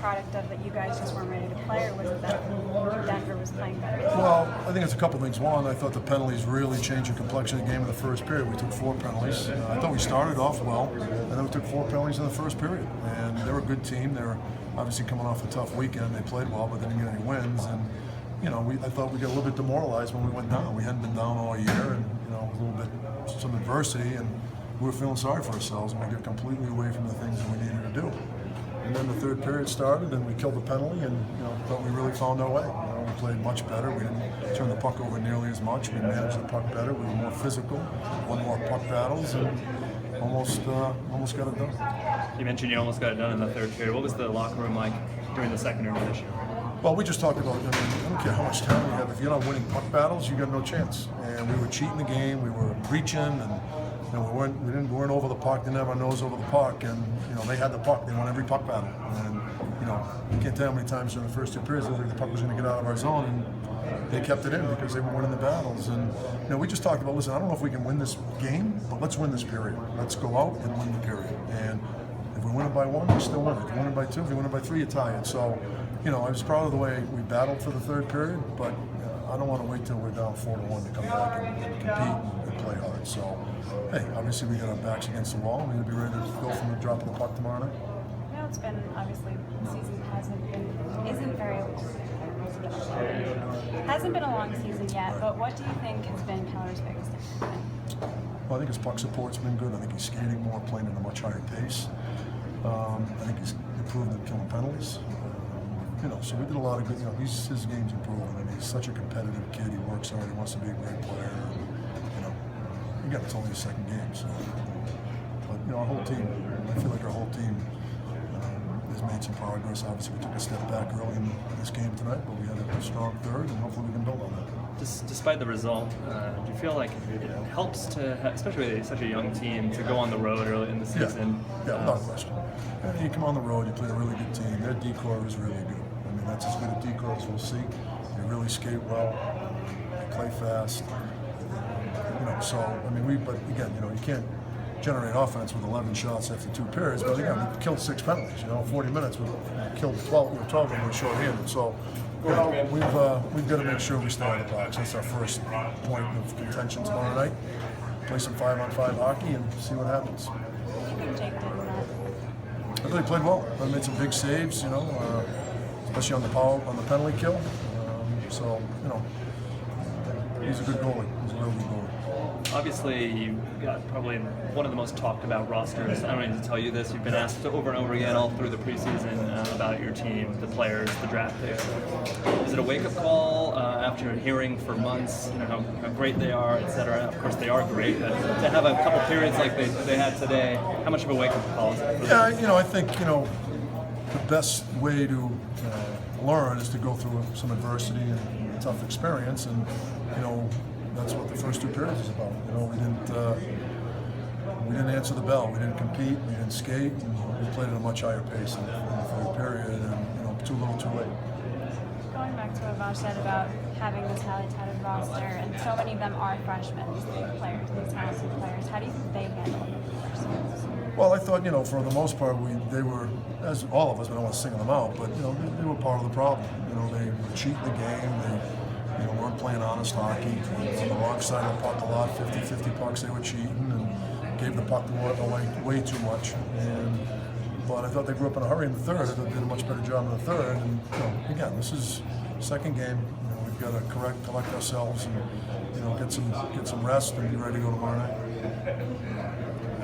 product of that you guys just weren't ready to play, or was it that Denver was playing better? Well, I think it's a couple things. One, I thought the penalties really changed the complexion of the game in the first period. We took 4 penalties. I thought we started off well, and then we took 4 penalties in the first period. And they're a good team. They're obviously coming off a tough weekend. They played well, but they didn't get any wins. And I thought we got a little bit demoralized when we went down. We hadn't been down all year, and a little bit some adversity, and we were feeling sorry for ourselves, and we got completely away from the things that we needed to do. And then the third period started, and we killed the penalty, and thought we really found our way. We played much better. We didn't turn the puck over nearly as much. We managed the puck better. We were more physical, won more puck battles, and almost got it done. You mentioned you almost got it done in the third period. What was the locker room like during the second intermission? Well, we just talked about, I don't care how much talent you have, if you're not winning puck battles, you got no chance. And we were cheating the game, we were reaching, and we weren't over the puck, didn't have our nose over the puck, and they had the puck, they won every puck battle. And you can't tell how many times during the first 2 periods the puck was going to get out of our zone, and they kept it in because they were winning the battles. And we just talked about, listen, I don't know if we can win this game, but let's win this period. Let's go out and win the period. And if we win it by 1, we still win it. If we win it by 2, if we win it by 3, you tie it. So, I was proud of the way we battled for the third period, but I don't want to wait till we're down 4-1 to come back and compete and play hard. So, hey, obviously we got our backs against the wall. We're going to be ready to go from the drop of the puck tomorrow night. It's been, obviously, the season hasn't been a long season yet, but what do you think has been Keller's biggest improvement? Well, I think his puck support's been good. I think he's skating more, playing at a much higher pace. I think he's improved in killing penalties. So we did a lot of good. His game's improving, and he's such a competitive kid. He works hard. He wants to be a great player. And, again, it's only his second game, so. But our whole team. I feel like our whole team has made some progress. Obviously, we took a step back early in this game tonight, but we had a strong third, and hopefully we can build on that. Despite the result, do you feel like it helps to, especially with such a young team, to go on the road early in the season? Yeah, without question. You come on the road, you play a really good team. Their D-core is really good. That's as good a D-core as we'll see. They really skate well. They play fast. But again, you can't generate offense with 11 shots after 2 periods. But again, we killed 6 penalties. 40 minutes, we killed 12. We were 12 and we were short-handed. So we've got to make sure we stay in the box. That's our first point of contention tomorrow night. Play some 5-on-5 hockey and see what happens. What do you think Jake did in that? I thought he played well. I made some big saves. Especially on the penalty kill. He's a good goalie. He's a real good goalie. Obviously, you've got probably one of the most talked about rosters. I don't need to tell you this. You've been asked over and over again all through the preseason about your team, the players, the draft picks. Is it a wake-up call after hearing for months how great they are, et cetera? Of course, they are great, but to have a couple periods like they had today, how much of a wake-up call is it? Yeah, I think the best way to learn is to go through some adversity and tough experience, and that's what the first 2 periods is about. We didn't answer the bell. We didn't compete. We didn't skate. And we played at a much higher pace in the third period, and too little, too late. Going back to what Vaj said about having this highly touted roster, and so many of them are freshmen, these players, these talented players. How do you think they handle it? Well, I thought, for the most part, they were, as all of us, I don't want to single them out, but, they were part of the problem. They were cheating the game. They weren't playing honest hockey. On the wrong side of the puck a lot, 50-50 pucks they were cheating, and gave the puck away way too much. But I thought they grew up in a hurry in the third. I thought they did a much better job in the third. And again, this is second game. We've got to collect ourselves and get some rest and be ready to go tomorrow night.